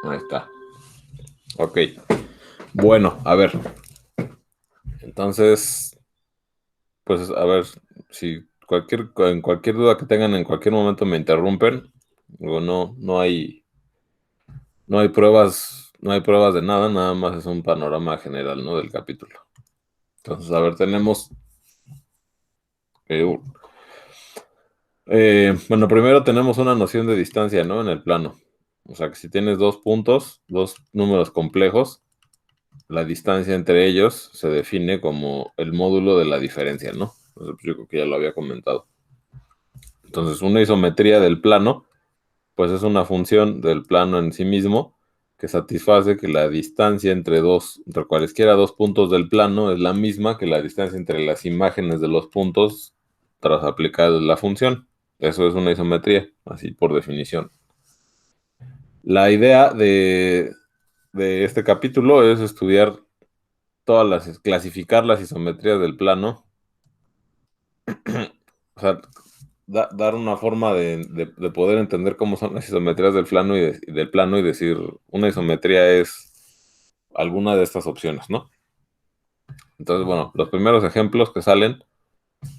Ahí está. Ok. Bueno, a ver. Entonces, pues a ver, si en cualquier duda que tengan en cualquier momento me interrumpen. Digo, no hay pruebas de nada, nada más es un panorama general, ¿no? Del capítulo. Entonces, a ver, tenemos eh, bueno, primero tenemos una noción de distancia, ¿no? En el plano. O sea, que si tienes dos puntos, dos números complejos, la distancia entre ellos se define como el módulo de la diferencia, ¿no? Entonces, pues, yo creo que ya lo había comentado. Entonces, una isometría del plano, pues es una función del plano en sí mismo que satisface que la distancia entre cualesquiera dos puntos del plano es la misma que la distancia entre las imágenes de los puntos tras aplicar la función. Eso es una isometría, así por definición. La idea de este capítulo es estudiar clasificar las isometrías del plano. O sea, dar una forma de poder entender cómo son las isometrías del plano y decir, una isometría es alguna de estas opciones, ¿no? Entonces, bueno, los primeros ejemplos que salen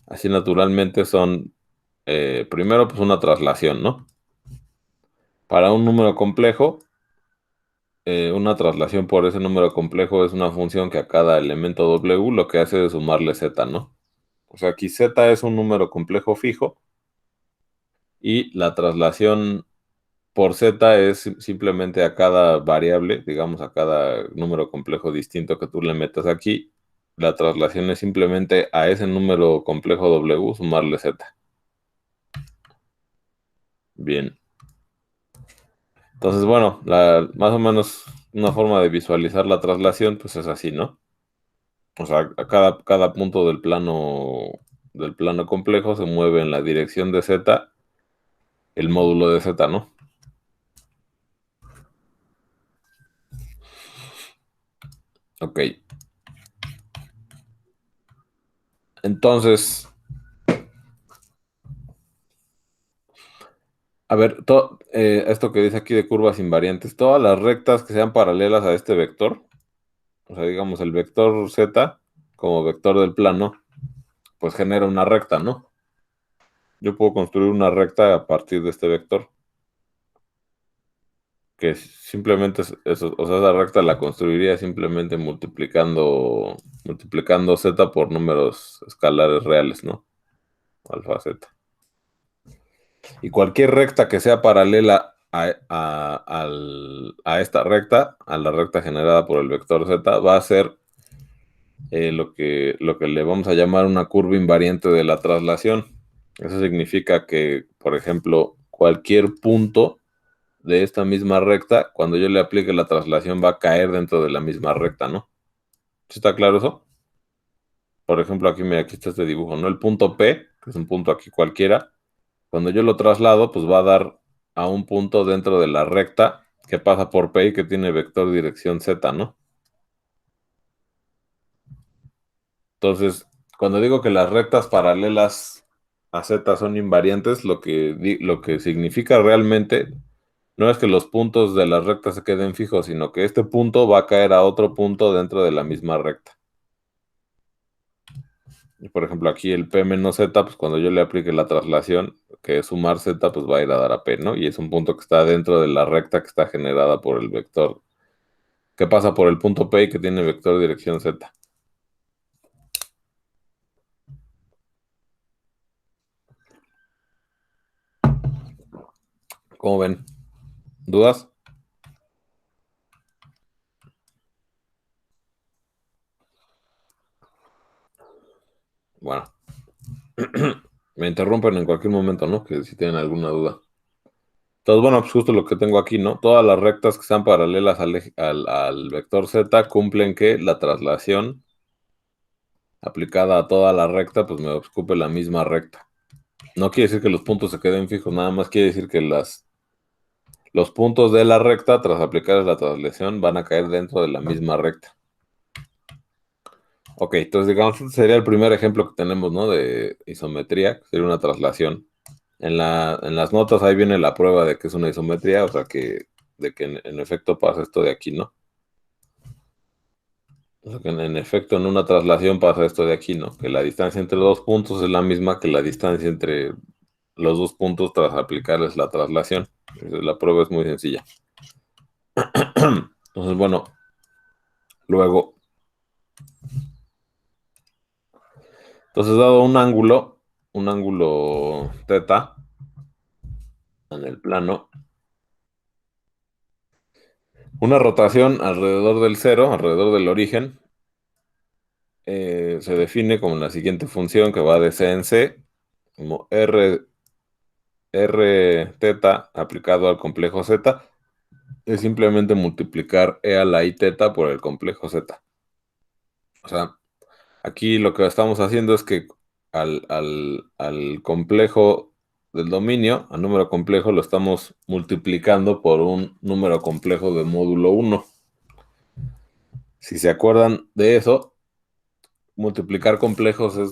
así naturalmente son, primero, pues una traslación, ¿no? Para un número complejo, una traslación por ese número complejo es una función que a cada elemento W lo que hace es sumarle z, ¿no? O sea, aquí z es un número complejo fijo y la traslación por z es simplemente a cada variable, digamos a cada número complejo distinto que tú le metas aquí, la traslación es simplemente a ese número complejo W sumarle z. Bien. Entonces, bueno, más o menos una forma de visualizar la traslación, pues es así, ¿no? O sea, cada punto del plano complejo se mueve en la dirección de z, el módulo de z, ¿no? Ok. Entonces, a ver, esto que dice aquí de curvas invariantes, todas las rectas que sean paralelas a este vector, o sea, digamos el vector z como vector del plano, pues genera una recta, ¿no? Yo puedo construir una recta a partir de este vector, que simplemente es eso, o sea, esa recta la construiría simplemente multiplicando z por números escalares reales, ¿no? Alfa z. Y cualquier recta que sea paralela a esta recta, a la recta generada por el vector z, va a ser lo que le vamos a llamar una curva invariante de la traslación. Eso significa que, por ejemplo, cualquier punto de esta misma recta, cuando yo le aplique la traslación, va a caer dentro de la misma recta, ¿no? ¿Sí está claro eso? Por ejemplo, aquí está este dibujo, ¿no? El punto P, que es un punto aquí cualquiera, cuando yo lo traslado, pues va a dar a un punto dentro de la recta que pasa por P y que tiene vector dirección Z, ¿no? Entonces, cuando digo que las rectas paralelas a Z son invariantes, lo que significa realmente no es que los puntos de las rectas se queden fijos, sino que este punto va a caer a otro punto dentro de la misma recta. Y por ejemplo, aquí el P menos Z, pues cuando yo le aplique la traslación, que es sumar Z, pues va a ir a dar a P, ¿no? Y es un punto que está dentro de la recta que está generada por el vector, que pasa por el punto P y que tiene vector dirección Z. ¿Cómo ven? ¿Dudas? Bueno, me interrumpen en cualquier momento, ¿no? Que si tienen alguna duda. Entonces, bueno, pues justo lo que tengo aquí, ¿no? Todas las rectas que sean paralelas al vector Z cumplen que la traslación aplicada a toda la recta, pues me ocupe la misma recta. No quiere decir que los puntos se queden fijos, nada más quiere decir que los puntos de la recta, tras aplicar la traslación, van a caer dentro de la misma recta. Ok, entonces digamos, este sería el primer ejemplo que tenemos, ¿no? De isometría, que sería una traslación. En las notas ahí viene la prueba de que es una isometría, o sea que que en efecto pasa esto de aquí, ¿no? O sea, que en efecto en una traslación pasa esto de aquí, ¿no? Que la distancia entre dos puntos es la misma que la distancia entre los dos puntos tras aplicarles la traslación. La prueba es muy sencilla. Entonces, bueno, luego, entonces dado un ángulo θ en el plano, una rotación alrededor del cero, alrededor del origen, se define como la siguiente función que va de C en C, como r θ aplicado al complejo Z, es simplemente multiplicar e a la i θ por el complejo Z. O sea, aquí lo que estamos haciendo es que al complejo del dominio, al número complejo, lo estamos multiplicando por un número complejo de módulo 1. Si se acuerdan de eso, multiplicar complejos es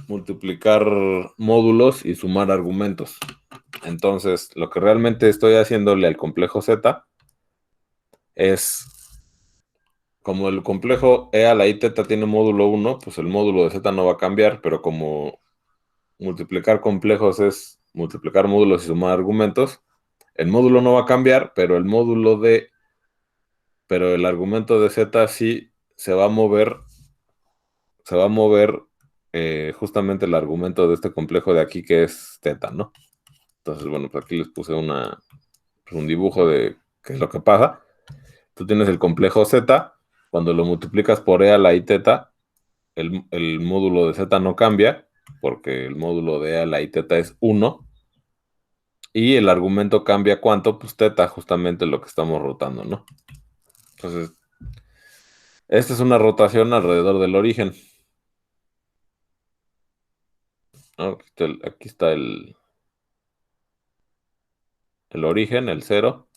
multiplicar módulos y sumar argumentos. Entonces, lo que realmente estoy haciéndole al complejo Z es, como el complejo e a la i θ tiene módulo 1, pues el módulo de Z no va a cambiar, pero como multiplicar complejos es multiplicar módulos y sumar argumentos, el módulo no va a cambiar, pero el argumento de Z sí se va a mover justamente el argumento de este complejo de aquí que es θ, ¿no? Entonces, bueno, pues aquí les puse un dibujo de qué es lo que pasa. Tú tienes el complejo Z, cuando lo multiplicas por e a la i θ, el módulo de Z no cambia, porque el módulo de e a la i θ es 1, y el argumento cambia ¿cuánto? Pues θ, justamente lo que estamos rotando, ¿no? Entonces, esta es una rotación alrededor del origen, ¿no? Aquí está el origen, el 0,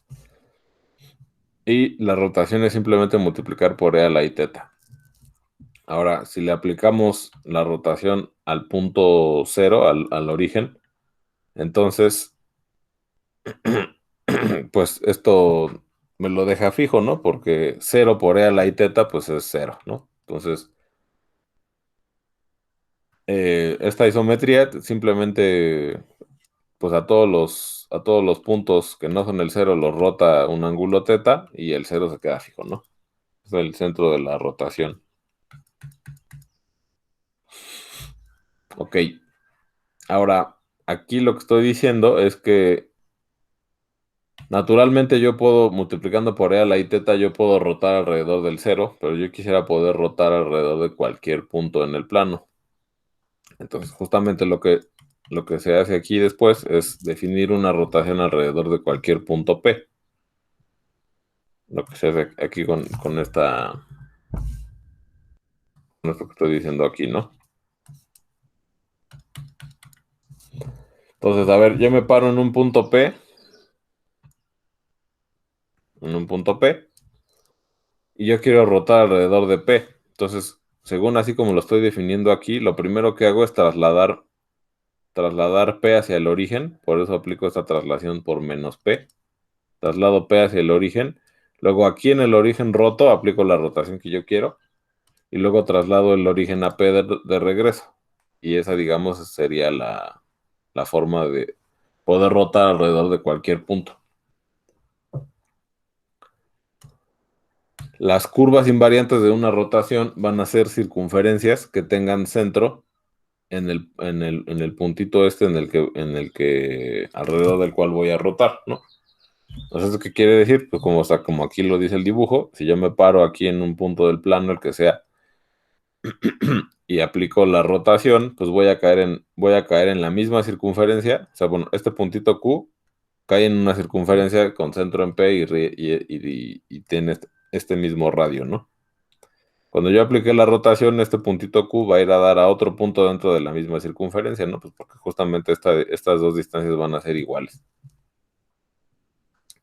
y la rotación es simplemente multiplicar por e a la i θ. Ahora, si le aplicamos la rotación al punto 0, al origen, entonces, pues esto me lo deja fijo, ¿no? Porque 0 por e a la i θ, pues es 0, ¿no? Entonces, esta isometría simplemente, pues a todos los puntos que no son el 0 los rota un ángulo θ y el 0 se queda fijo, ¿no? Es el centro de la rotación. Ok. Ahora, aquí lo que estoy diciendo es que naturalmente yo puedo, multiplicando por e a la i θ, yo puedo rotar alrededor del 0, pero yo quisiera poder rotar alrededor de cualquier punto en el plano. Entonces, justamente lo que se hace aquí después es definir una rotación alrededor de cualquier punto P. Lo que se hace aquí con esto que estoy diciendo aquí, ¿no? Entonces, a ver, yo me paro en un punto P, y yo quiero rotar alrededor de P. Entonces, según así como lo estoy definiendo aquí, lo primero que hago es trasladar P hacia el origen, por eso aplico esta traslación por menos P. Traslado P hacia el origen. Luego aquí en el origen roto, aplico la rotación que yo quiero. Y luego traslado el origen a P de regreso. Y esa, digamos, sería la forma de poder rotar alrededor de cualquier punto. Las curvas invariantes de una rotación van a ser circunferencias que tengan centro en el puntito este en el que alrededor del cual voy a rotar, ¿no? Entonces, ¿qué quiere decir? Pues como aquí lo dice el dibujo, si yo me paro aquí en un punto del plano, el que sea, y aplico la rotación, pues voy a caer en la misma circunferencia. O sea, bueno, este puntito Q cae en una circunferencia con centro en P y tiene este mismo radio, ¿no? Cuando yo apliqué la rotación, este puntito Q va a ir a dar a otro punto dentro de la misma circunferencia, ¿no? Pues porque justamente estas dos distancias van a ser iguales.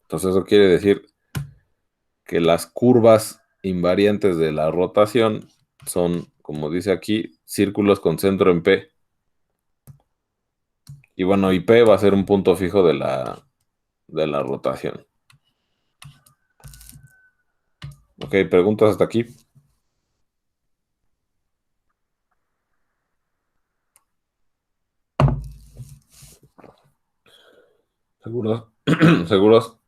Entonces eso quiere decir que las curvas invariantes de la rotación son, como dice aquí, círculos con centro en P. Y bueno, y P va a ser un punto fijo de la rotación. Ok, preguntas hasta aquí. ¿Seguros? ¿Seguros?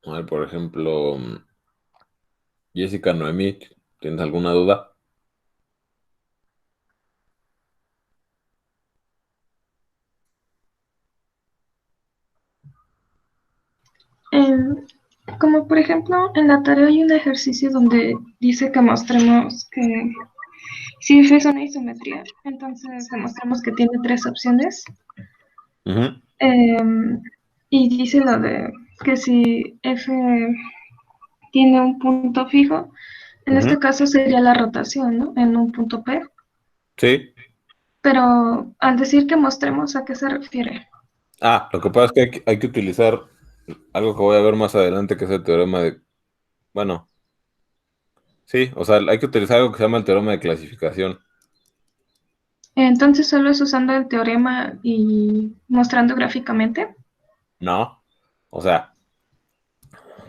A ver, por ejemplo, Jessica Noemí, ¿tienes alguna duda? Em, Como por ejemplo, en la tarea hay un ejercicio donde dice que mostremos que si f es una isometría, entonces demostramos que tiene tres opciones. Ujú, Em, y dice lo de que si f tiene un punto fijo, en ujú. este caso sería la rotación, ¿no? En un punto P. Sí. Pero al decir que mostremos, ¿a qué se refiere? Lo que pasa es que hay que utilizar algo que voy a ver más adelante, que es el teorema de... Bueno, sí, o sea, hay que utilizar algo que se llama el teorema de clasificación. Entonces solo es usando el teorema y mostrando gráficamente. No. O sea,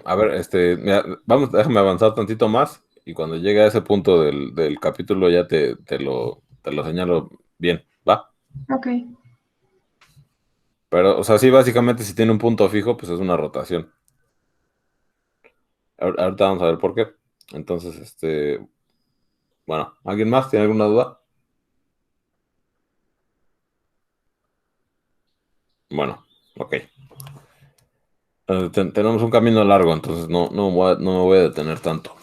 a ver, mira, vamos, déjame avanzar tantito más y cuando llegue a ese punto del capítulo ya te lo señalo bien, ¿va? Ok. Pero, o sea, sí, básicamente si tiene un punto fijo, pues es una rotación. Ahorita vamos a ver por qué. Entonces, bueno, ¿alguien más tiene alguna duda? Bueno, ok. Tenemos un camino largo, entonces no me voy a detener tanto.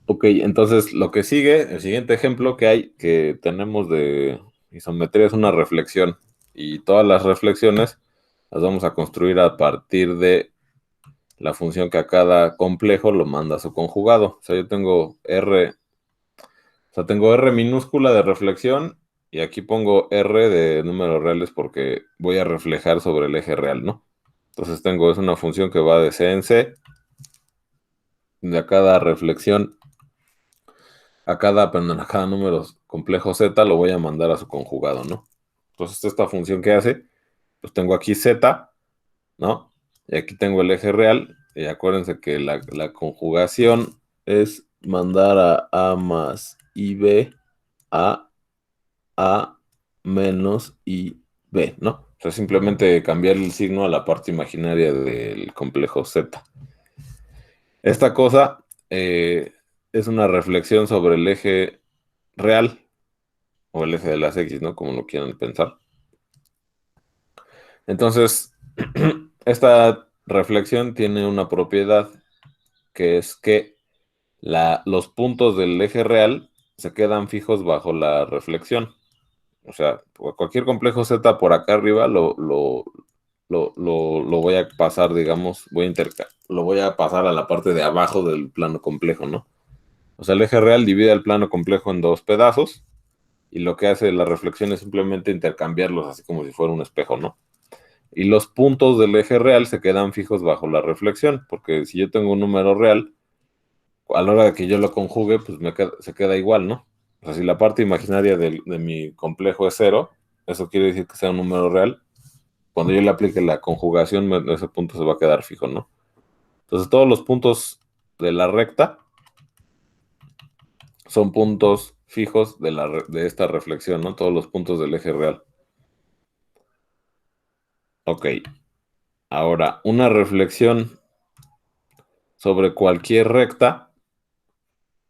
Ok, entonces lo que sigue, el siguiente ejemplo que hay, que tenemos de isometría es una reflexión. Y todas las reflexiones las vamos a construir a partir de la función que a cada complejo lo manda a su conjugado. O sea, yo tengo tengo R minúscula de reflexión y aquí pongo R de números reales porque voy a reflejar sobre el eje real, ¿no? Entonces es una función que va de C en C, de a cada reflexión, perdón, a cada número complejo Z lo voy a mandar a su conjugado, ¿no? Entonces esta función que hace, pues tengo aquí Z, ¿no? Y aquí tengo el eje real, y acuérdense que la conjugación es mandar a más IB a menos IB, ¿no? O sea, simplemente cambiar el signo a la parte imaginaria del complejo Z. Esta cosa es una reflexión sobre el eje real o el eje de las X, ¿no? Como lo quieran pensar. Entonces, esta reflexión tiene una propiedad que es que los puntos del eje real se quedan fijos bajo la reflexión. O sea, cualquier complejo Z por acá arriba lo voy a pasar, digamos, lo voy a pasar a la parte de abajo del plano complejo, ¿no? O sea, el eje real divide el plano complejo en dos pedazos y lo que hace la reflexión es simplemente intercambiarlos así como si fuera un espejo, ¿no? Y los puntos del eje real se quedan fijos bajo la reflexión, porque si yo tengo un número real, a la hora de que yo lo conjugue, pues se queda igual, ¿no? O sea, si la parte imaginaria de mi complejo es cero, eso quiere decir que sea un número real. Cuando yo le aplique la conjugación, ese punto se va a quedar fijo, ¿no? Entonces, todos los puntos de la recta son puntos fijos de esta reflexión, ¿no? Todos los puntos del eje real. Ok, ahora, una reflexión sobre cualquier recta.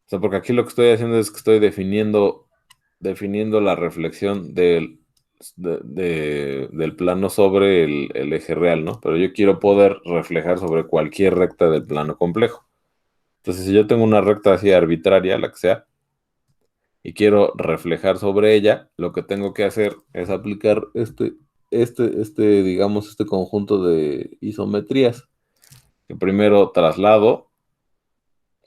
O sea, porque aquí lo que estoy haciendo es que estoy definiendo la reflexión del plano sobre el eje real, ¿no? Pero yo quiero poder reflejar sobre cualquier recta del plano complejo. Entonces, si yo tengo una recta así arbitraria, la que sea, y quiero reflejar sobre ella, lo que tengo que hacer es aplicar digamos, este conjunto de isometrías, que primero traslado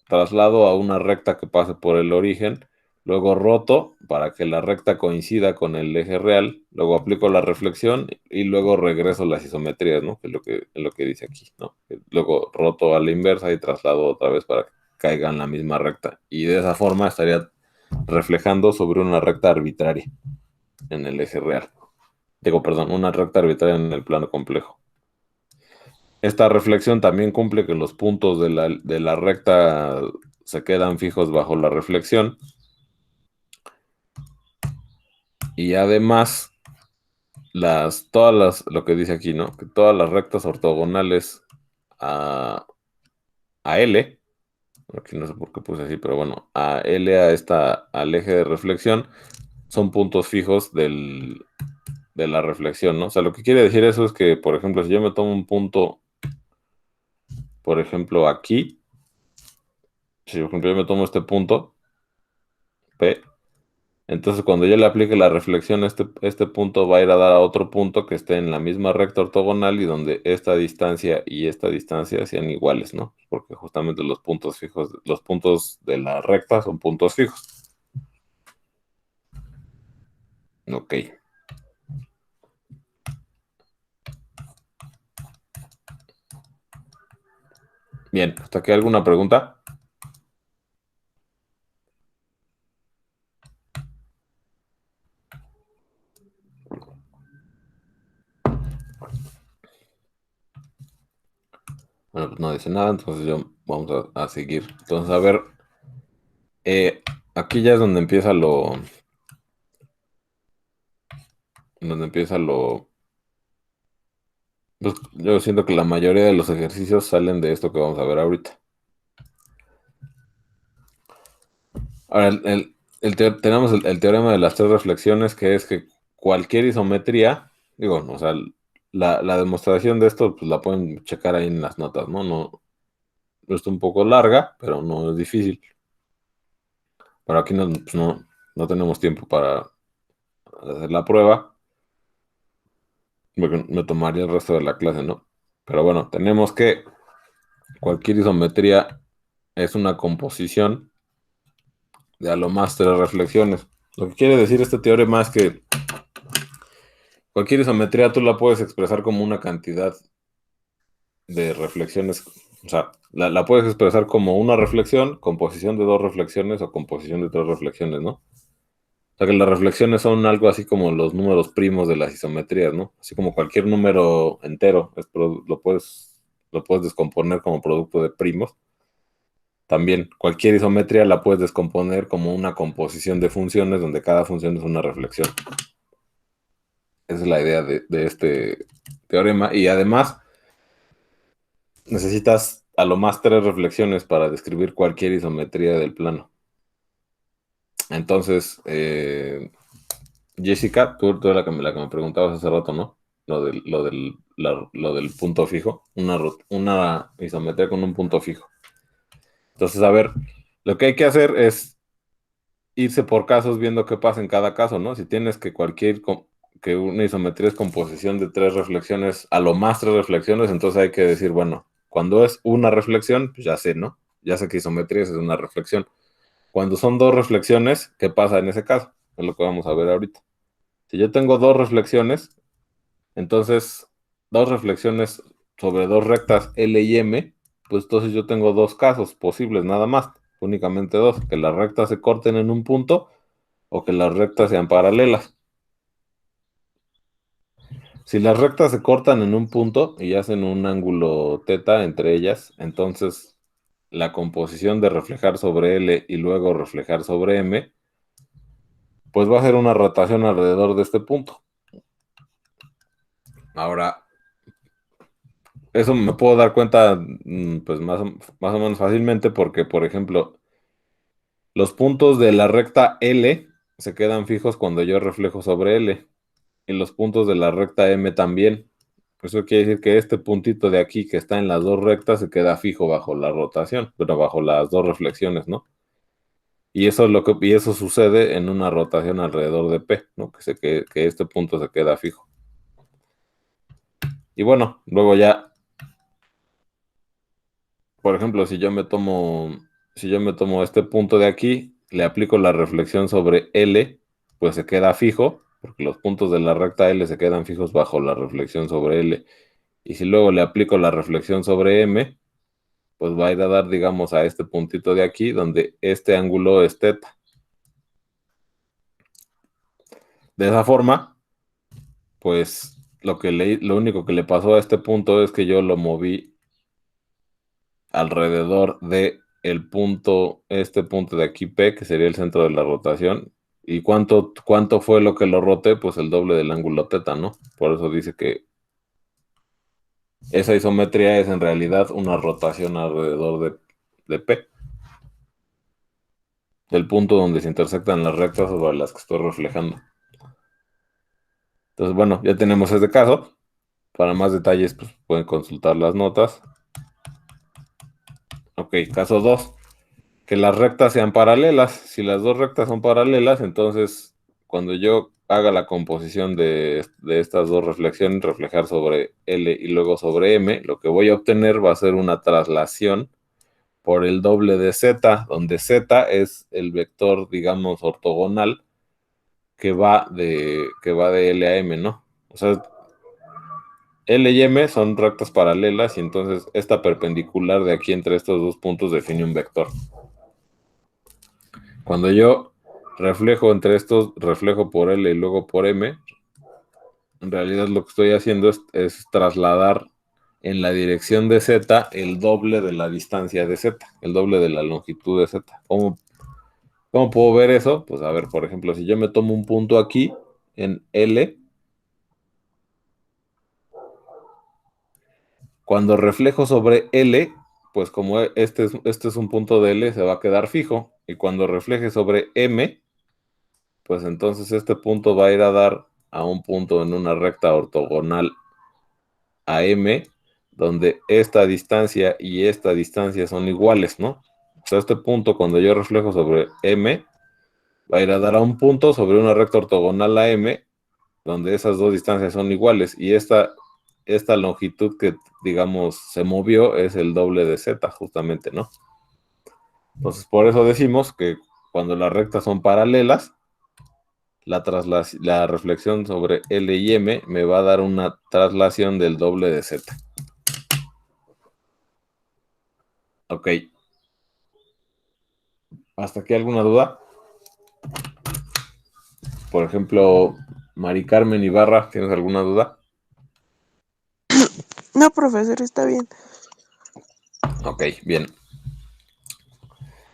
a una recta que pase por el origen, luego roto para que la recta coincida con el eje real, luego aplico la reflexión y luego regreso las isometrías, ¿no? Que es lo que dice aquí, ¿no? Luego roto a la inversa y traslado otra vez para que caiga en la misma recta. Y de esa forma estaría reflejando sobre una recta arbitraria en el eje real. Digo, perdón, una recta arbitraria en el plano complejo. esta reflexión también cumple que los puntos de la recta se quedan fijos bajo la reflexión. Y además, lo que dice aquí, ¿no? Que todas las rectas ortogonales a, a L, aquí no sé por qué puse así, pero bueno, a L, al eje de reflexión, son puntos fijos de la reflexión, ¿no? O sea, lo que quiere decir eso es que, por ejemplo, si yo me tomo un punto, por ejemplo, aquí, si por ejemplo yo me tomo este punto, P, entonces cuando yo le aplique la reflexión, este punto va a ir a dar a otro punto que esté en la misma recta ortogonal y donde esta distancia y esta distancia sean iguales, ¿no? Porque justamente los puntos fijos, los puntos de la recta son puntos fijos. Ok. Bien, ¿hasta aquí alguna pregunta? Bueno, pues no dice nada, entonces vamos a seguir. Entonces, a ver, aquí ya es donde empieza pues, yo siento que la mayoría de los ejercicios salen de esto que vamos a ver ahorita. Ahora, tenemos el teorema de las tres reflexiones, que es que cualquier isometría, digo, o sea, la demostración de esto, pues la pueden checar ahí en las notas, ¿no? No está un poco larga, pero no es difícil. Pero aquí pues no tenemos tiempo para hacer la prueba, porque me tomaría el resto de la clase, ¿no? Pero bueno, tenemos que cualquier isometría es una composición de a lo más tres reflexiones. Lo que quiere decir este teorema es que cualquier isometría tú la puedes expresar como una cantidad de reflexiones, o sea, la puedes expresar como una reflexión, composición de dos reflexiones o composición de tres reflexiones, ¿no? O sea que las reflexiones son algo así como los números primos de las isometrías, ¿no? Así como cualquier número entero, lo puedes descomponer como producto de primos. También cualquier isometría la puedes descomponer como una composición de funciones donde cada función es una reflexión. Esa es la idea de este teorema. Y además necesitas a lo más tres reflexiones para describir cualquier isometría del plano. Entonces, Jessica, tú eres la que me preguntabas hace rato, ¿no? Lo del punto fijo, una isometría con un punto fijo. Entonces, a ver, lo que hay que hacer es irse por casos viendo qué pasa en cada caso, ¿no? Si tienes que una isometría es composición de tres reflexiones, a lo más tres reflexiones, entonces hay que decir, bueno, cuando es una reflexión, pues ya sé, ¿no? Ya sé que isometría es una reflexión. Cuando son dos reflexiones, ¿qué pasa en ese caso? Es lo que vamos a ver ahorita. Si yo tengo dos reflexiones, entonces dos reflexiones sobre dos rectas L y M, pues entonces yo tengo dos casos posibles nada más, únicamente dos, que las rectas se corten en un punto o que las rectas sean paralelas. Si las rectas se cortan en un punto y hacen un ángulo teta entre ellas, entonces la composición de reflejar sobre L y luego reflejar sobre M, pues va a ser una rotación alrededor de este punto. Ahora, eso me puedo dar cuenta pues más o menos fácilmente porque, por ejemplo, los puntos de la recta L se quedan fijos cuando yo reflejo sobre L y los puntos de la recta M también. Eso quiere decir que este puntito de aquí que está en las dos rectas se queda fijo bajo la rotación, pero bajo las dos reflexiones, ¿no? Y eso sucede en una rotación alrededor de P, ¿no? Que este punto se queda fijo. Y bueno, luego ya, por ejemplo, si yo me tomo este punto de aquí, le aplico la reflexión sobre L, pues se queda fijo, porque los puntos de la recta L se quedan fijos bajo la reflexión sobre L. Y si luego le aplico la reflexión sobre M, pues va a ir a dar, digamos, a este puntito de aquí, donde este ángulo es teta. De esa forma, pues lo único que le pasó a este punto es que yo lo moví alrededor de el punto, este punto de aquí P, que sería el centro de la rotación. ¿Y cuánto fue lo que lo roté? Pues el doble del ángulo teta, ¿no? Por eso dice que esa isometría es en realidad una rotación alrededor de P, del punto donde se intersectan las rectas sobre las que estoy reflejando. Entonces, bueno, ya tenemos este caso. Para más detalles, pues pueden consultar las notas. Ok, caso 2. Que las rectas sean paralelas. Si las dos rectas son paralelas, entonces cuando yo haga la composición de estas dos reflexiones, reflejar sobre L y luego sobre M, lo que voy a obtener va a ser una traslación por el doble de Z, donde Z es el vector, digamos, ortogonal que va de L a M, ¿no? O sea, L y M son rectas paralelas y entonces esta perpendicular de aquí entre estos dos puntos define un vector. Cuando yo reflejo entre estos, reflejo por L y luego por M, en realidad lo que estoy haciendo es trasladar en la dirección de Z el doble de la distancia de Z, el doble de la longitud de Z. ¿Cómo puedo ver eso? Pues a ver, por ejemplo, si yo me tomo un punto aquí en L, cuando reflejo sobre L, pues como este es un punto de L, se va a quedar fijo. Y cuando refleje sobre M, pues entonces este punto va a ir a dar a un punto en una recta ortogonal a M, donde esta distancia y esta distancia son iguales, ¿no? O sea, este punto, cuando yo reflejo sobre M, va a ir a dar a un punto sobre una recta ortogonal a M, donde esas dos distancias son iguales. Y esta longitud que, digamos, se movió es el doble de Z, justamente, ¿no? Entonces, por eso decimos que cuando las rectas son paralelas, la reflexión sobre L y M me va a dar una traslación del doble de Z. Ok. ¿Hasta aquí alguna duda? Por ejemplo, Mari Carmen Ibarra, ¿tienes alguna duda? No, profesor, está bien. Ok, bien.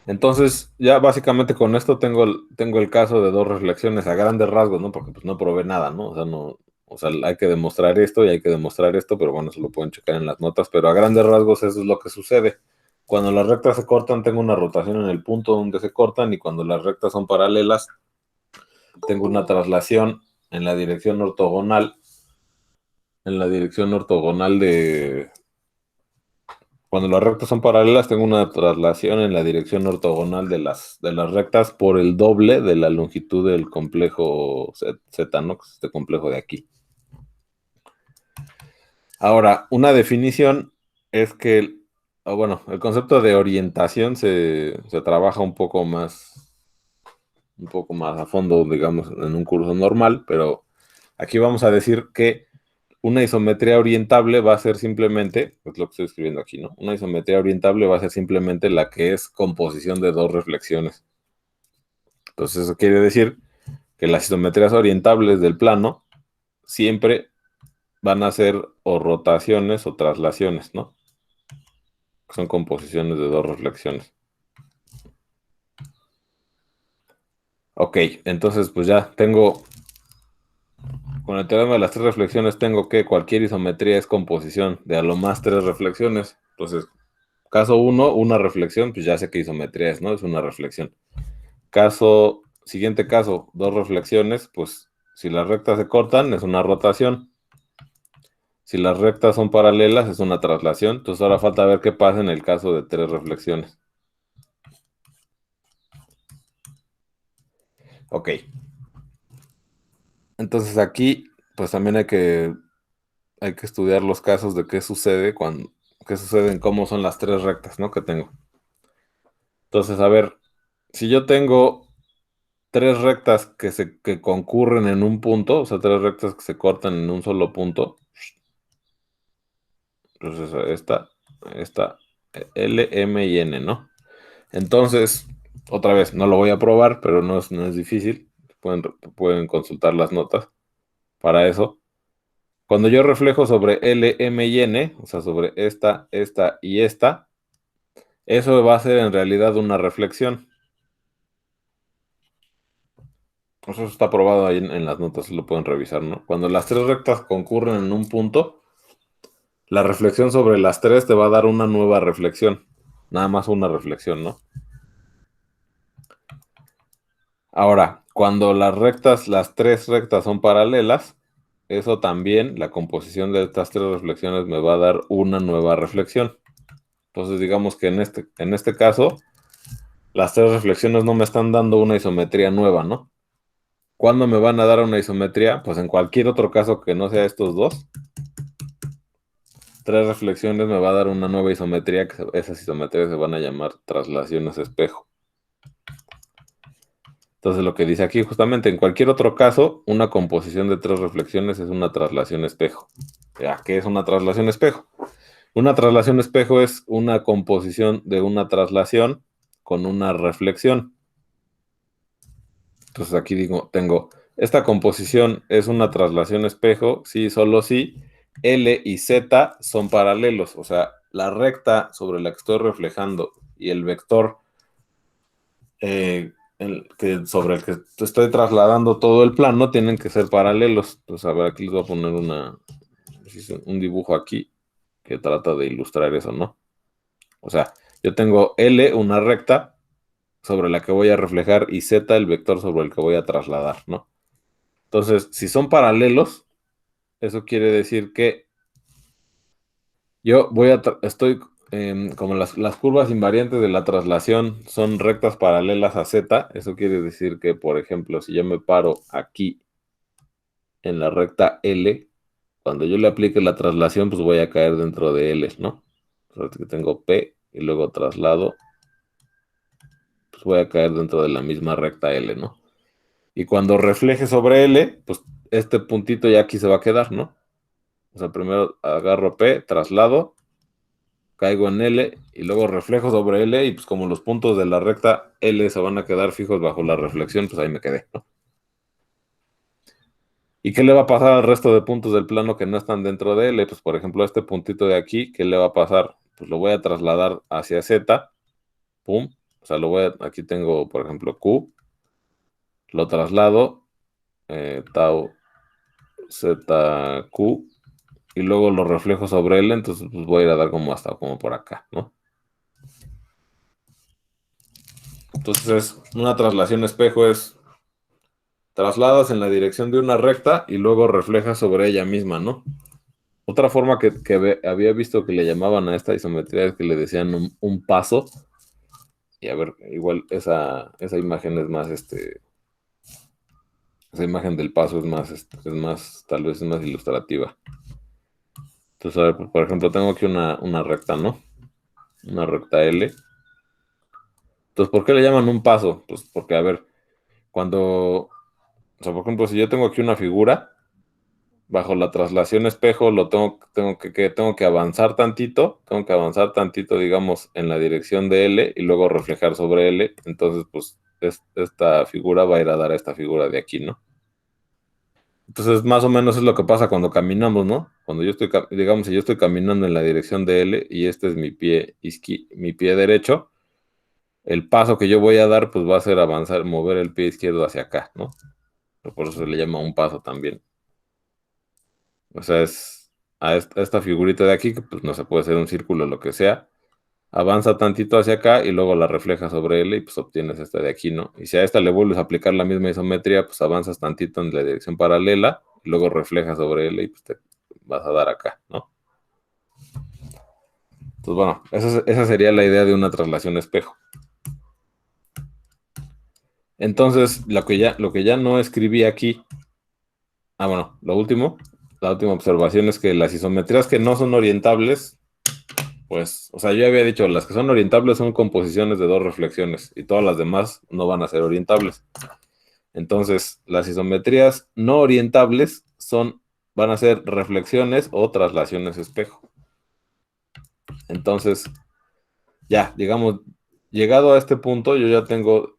Entonces, ya básicamente con esto tengo el caso de dos reflexiones a grandes rasgos, ¿no? Porque pues no probé nada, ¿no? O sea, no, o sea, hay que demostrar esto y hay que demostrar esto, pero bueno, eso lo pueden checar en las notas, pero a grandes rasgos eso es lo que sucede. Cuando las rectas se cortan, tengo una rotación en el punto donde se cortan y cuando las rectas son paralelas, tengo una traslación en la dirección ortogonal, de... Cuando las rectas son paralelas, tengo una traslación en la dirección ortogonal de las rectas por el doble de la longitud del complejo Z, ¿no? Que es este complejo de aquí. Ahora, una definición es que, bueno, el concepto de orientación se trabaja un poco más a fondo, digamos, en un curso normal, pero aquí vamos a decir que una isometría orientable va a ser simplemente, es lo que estoy escribiendo aquí, ¿no? Una isometría orientable va a ser simplemente la que es composición de dos reflexiones. Entonces eso quiere decir que las isometrías orientables del plano siempre van a ser o rotaciones o traslaciones, ¿no? Son composiciones de dos reflexiones. Ok, entonces pues ya tengo, con el teorema de las tres reflexiones tengo que cualquier isometría es composición de a lo más tres reflexiones. Entonces, caso 1, una reflexión, pues ya sé qué isometría es, ¿no? Es una reflexión. Siguiente caso, dos reflexiones, pues si las rectas se cortan es una rotación. Si las rectas son paralelas es una traslación. Entonces ahora falta ver qué pasa en el caso de tres reflexiones. Ok. Entonces aquí, pues también hay que estudiar los casos de qué sucede en cómo son las tres rectas, ¿no? Que tengo. Entonces, a ver, si yo tengo tres rectas que concurren en un punto, o sea, tres rectas que se cortan en un solo punto, entonces esta L, M y N, ¿no? Entonces, otra vez, no lo voy a probar, pero no es difícil. Pueden consultar las notas para eso. Cuando yo reflejo sobre L, M y N, o sea, sobre esta y esta, eso va a ser en realidad una reflexión. Eso está probado ahí en las notas, lo pueden revisar, ¿no? Cuando las tres rectas concurren en un punto, la reflexión sobre las tres te va a dar una nueva reflexión. Nada más una reflexión, ¿no? Ahora, cuando las tres rectas son paralelas, eso también, la composición de estas tres reflexiones me va a dar una nueva reflexión. Entonces, digamos que en este caso, las tres reflexiones no me están dando una isometría nueva, ¿no? ¿Cuándo me van a dar una isometría? Pues en cualquier otro caso que no sea estos dos. Tres reflexiones me va a dar una nueva isometría, que esas isometrías se van a llamar traslaciones espejo. Entonces lo que dice aquí justamente, en cualquier otro caso, una composición de tres reflexiones es una traslación espejo. ¿Qué es una traslación espejo? Una traslación espejo es una composición de una traslación con una reflexión. Entonces aquí tengo, esta composición es una traslación espejo, sí, solo si L y Z son paralelos, o sea, la recta sobre la que estoy reflejando y el vector sobre el que estoy trasladando todo el plano tienen que ser paralelos. Entonces, a ver, aquí les voy a poner un dibujo aquí que trata de ilustrar eso, ¿no? O sea, yo tengo L, una recta sobre la que voy a reflejar, y Z, el vector sobre el que voy a trasladar, ¿no? Entonces, si son paralelos, eso quiere decir que yo estoy, como las curvas invariantes de la traslación son rectas paralelas a Z, eso quiere decir que, por ejemplo, si yo me paro aquí en la recta L, cuando yo le aplique la traslación, pues voy a caer dentro de L, ¿no? Entonces que tengo P y luego traslado, pues voy a caer dentro de la misma recta L, ¿no? Y cuando refleje sobre L, pues este puntito ya aquí se va a quedar, ¿no? O sea, primero agarro P, traslado, caigo en L y luego reflejo sobre L, y pues como los puntos de la recta L se van a quedar fijos bajo la reflexión, pues ahí me quedé, ¿no? ¿Y qué le va a pasar al resto de puntos del plano que no están dentro de L? Pues por ejemplo, este puntito de aquí, ¿qué le va a pasar? Pues lo voy a trasladar hacia Z, pum, o sea, aquí tengo, por ejemplo, Q, lo traslado, tau ZQ, y luego lo reflejo sobre L, entonces pues voy a ir a dar como hasta como por acá, ¿no? Entonces una traslación espejo es trasladas en la dirección de una recta y luego reflejas sobre ella misma, ¿no? Otra forma que había visto que le llamaban a esta isometría es que le decían un paso. Y a ver, igual esa imagen es más, esa imagen del paso tal vez es más ilustrativa. Entonces, a ver, por ejemplo, tengo aquí una recta, ¿no? Una recta L. Entonces, ¿por qué le llaman un paso? Pues porque, a ver, o sea, por ejemplo, si yo tengo aquí una figura, bajo la traslación espejo, tengo que avanzar tantito, digamos, en la dirección de L y luego reflejar sobre L. Entonces, pues, esta figura va a ir a dar a esta figura de aquí, ¿no? Entonces, más o menos es lo que pasa cuando caminamos, ¿no? Cuando digamos, si yo estoy caminando en la dirección de L y este es mi pie derecho, el paso que yo voy a dar, pues va a ser mover el pie izquierdo hacia acá, ¿no? Por eso se le llama un paso también. O sea, es a esta figurita de aquí, que pues no se puede hacer un círculo o lo que sea, avanza tantito hacia acá y luego la refleja sobre L y pues obtienes esta de aquí, ¿no? Y si a esta le vuelves a aplicar la misma isometría, pues avanzas tantito en la dirección paralela y luego reflejas sobre L y pues te vas a dar acá, ¿no? Entonces, bueno, esa sería la idea de una traslación espejo. Entonces, lo que ya no escribí aquí, bueno, la última observación es que las isometrías que no son orientables, pues, o sea, yo había dicho, las que son orientables son composiciones de dos reflexiones y todas las demás no van a ser orientables. Entonces, las isometrías no orientables van a ser reflexiones o traslaciones espejo. Entonces, ya, digamos, llegado a este punto, yo ya tengo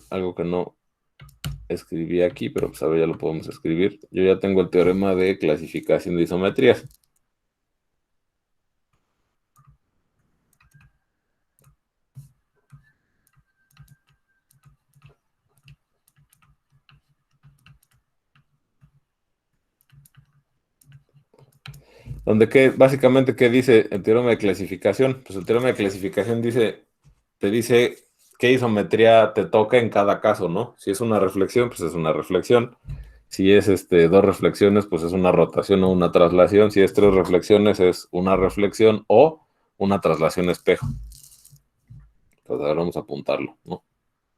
algo que no escribí aquí, pero pues a ver, ya lo podemos escribir. Yo ya tengo el teorema de clasificación de isometrías. Donde básicamente, ¿qué dice el teorema de clasificación? Pues el teorema de clasificación te dice qué isometría te toca en cada caso, ¿no? Si es una reflexión, pues es una reflexión. Si es dos reflexiones, pues es una rotación o una traslación. Si es tres reflexiones, es una reflexión o una traslación espejo. Entonces, ahora vamos a apuntarlo, ¿no?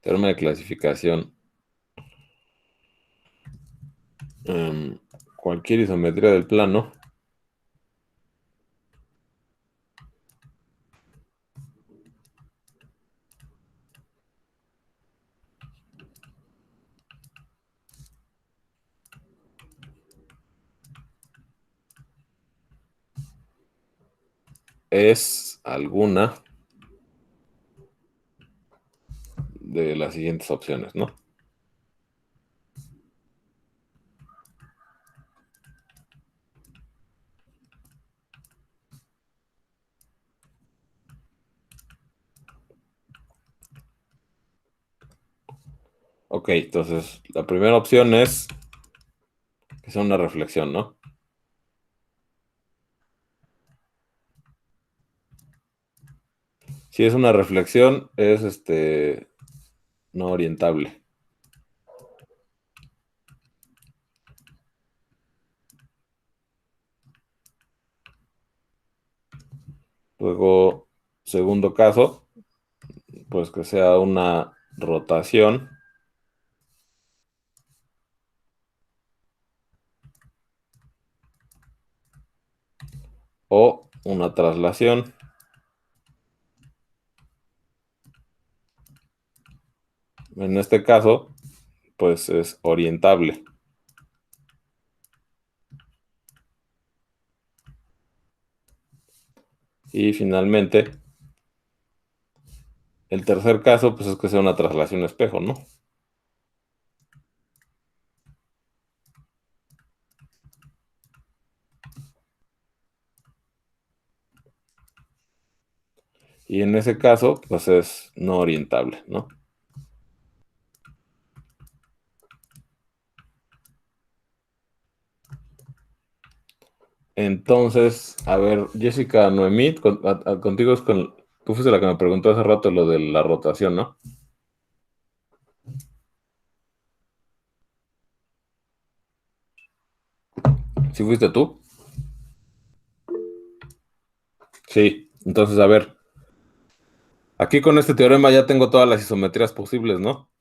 Teorema de clasificación. Cualquier isometría del plano es alguna de las siguientes opciones, ¿no? Ok, entonces la primera opción es que sea una reflexión, ¿no? Si es una reflexión, es no orientable. Luego, segundo caso, pues que sea una rotación o una traslación. En este caso, pues es orientable. Y finalmente, el tercer caso, pues es que sea una traslación espejo, ¿no? Y en ese caso, pues es no orientable, ¿no? Entonces, a ver, Jessica Noemí, contigo es con... Tú fuiste la que me preguntó hace rato lo de la rotación, ¿no? ¿Sí fuiste tú? Sí. Entonces, a ver, aquí con este teorema ya tengo todas las isometrías posibles, ¿no?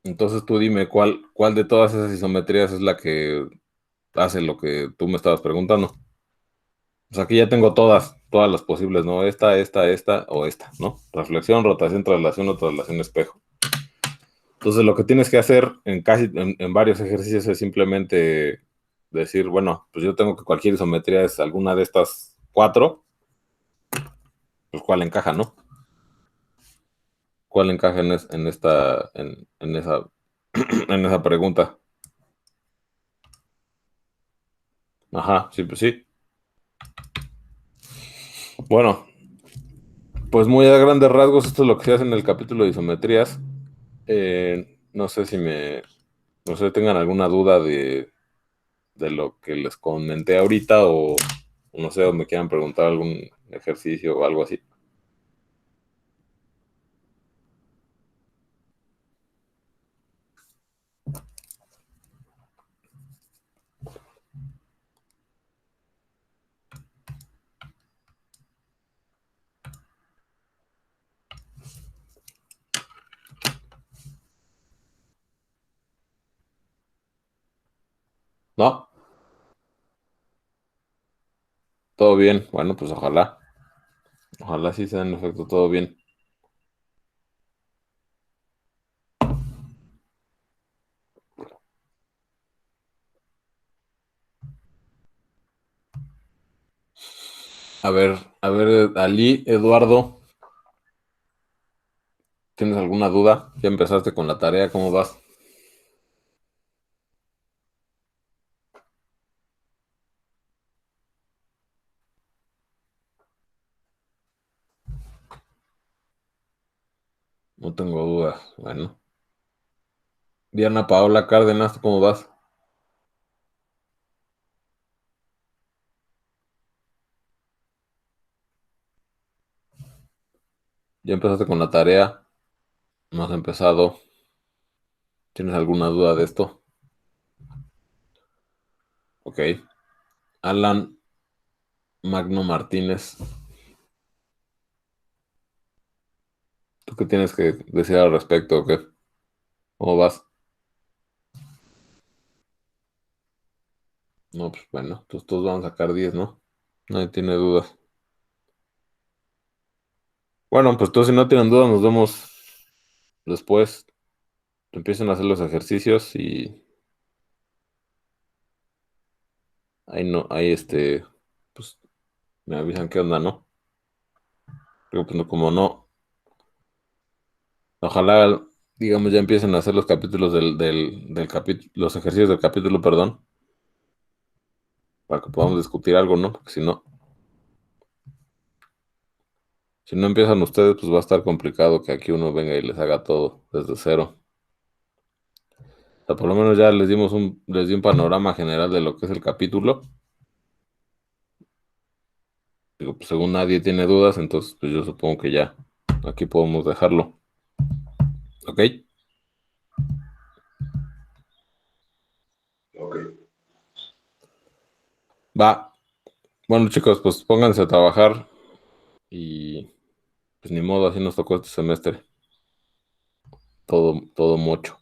Entonces tú dime cuál de todas esas isometrías es la que hace lo que tú me estabas preguntando. O sea, aquí ya tengo todas las posibles, ¿no? Esta o esta, ¿no? Reflexión, rotación, traslación o traslación espejo. Entonces lo que tienes que hacer en varios ejercicios es simplemente decir, bueno, pues yo tengo que cualquier isometría es alguna de estas cuatro, pues cuál encaja, ¿no? ¿Cuál encaja en esa, en esa pregunta? Ajá, sí, pues sí. Bueno, pues muy a grandes rasgos, esto es lo que se hace en el capítulo de isometrías. No sé no sé, tengan alguna duda de lo que les comenté ahorita o no sé, o me quieran preguntar algún ejercicio o algo así. ¿No? ¿Todo bien? Bueno, pues ojalá sí sea en efecto todo bien. A ver, Ali, Eduardo, ¿tienes alguna duda? ¿Ya empezaste con la tarea? ¿Cómo vas? No tengo dudas. Bueno. Diana Paola Cárdenas, ¿tú cómo vas? ¿Ya empezaste con la tarea? ¿No has empezado? ¿Tienes alguna duda de esto? Ok. Alan Magno Martínez, ¿tú qué tienes que decir al respecto? ¿O qué? ¿Cómo vas? No, pues bueno, todos van a sacar 10, ¿no? Nadie tiene dudas. Bueno, pues todos si no tienen dudas, nos vemos después. Empiecen a hacer los ejercicios y ahí no, ahí pues me avisan qué onda, ¿no? Pero pues no, como no, ojalá, digamos, ya empiecen a hacer los capítulos del capítulo, los ejercicios del capítulo, perdón, para que podamos discutir algo, ¿no? Porque si no empiezan ustedes, pues va a estar complicado que aquí uno venga y les haga todo desde cero. O sea, por lo menos ya les di un panorama general de lo que es el capítulo. Digo, pues según nadie tiene dudas, entonces pues yo supongo que ya aquí podemos dejarlo. ¿Ok? Ok. Va. Bueno, chicos, pues pónganse a trabajar y pues ni modo, así nos tocó este semestre. Todo mocho.